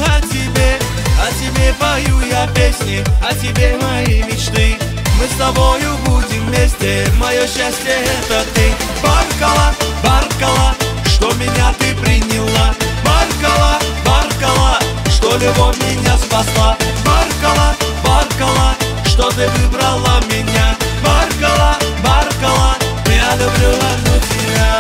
о тебе пою я песни, о тебе мои мечты. Мы с тобою будем вместе, мое счастье это ты. Баркала, Баркала, что меня ты приняла. Баркала, Баркала, что любовь меня спасла. Баркала, Баркала, что ты выбрала меня. Баркала, Баркала, я люблю одну тебя.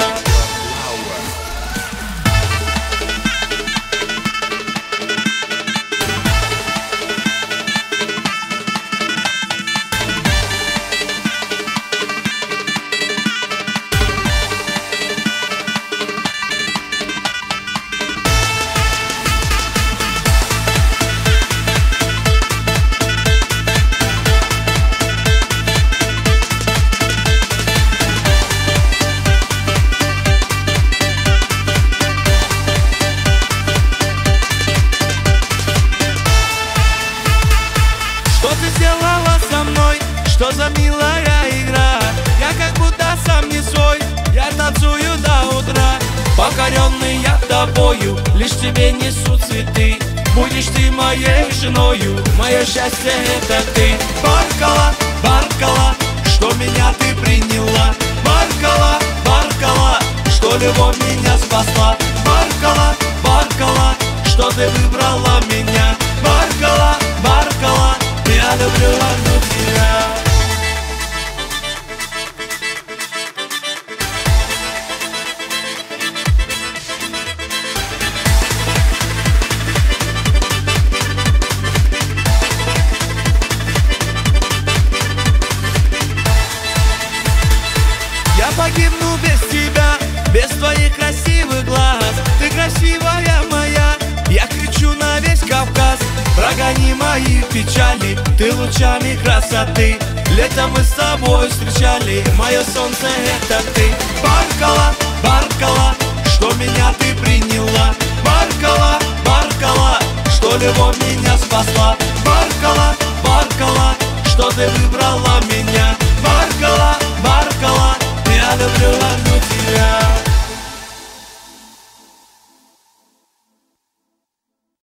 Что ты сделала со мной? Что за милая игра? Я как будто сам не свой, я танцую до утра. Покоренный я тобою, лишь тебе несу цветы. Будешь ты моей женою, мое счастье это ты. Баркала, Баркала, что меня ты приняла. Баркала, Баркала, что любовь меня спасла. Баркала, Баркала, что ты выбрала меня. Баркала, Баркала, я люблю одну тебя. Я погибну без тебя, без твоих красивых глаз. Ты красивая моя, я кричу на весь Кавказ. Прогони мои печали, ты лучами красоты. Летом мы с тобой встречали, мое солнце это ты. Баркала, Баркала, что меня ты приняла. Баркала, Баркала, что любовь меня спасла. Баркала, Баркала, что ты выбрала меня.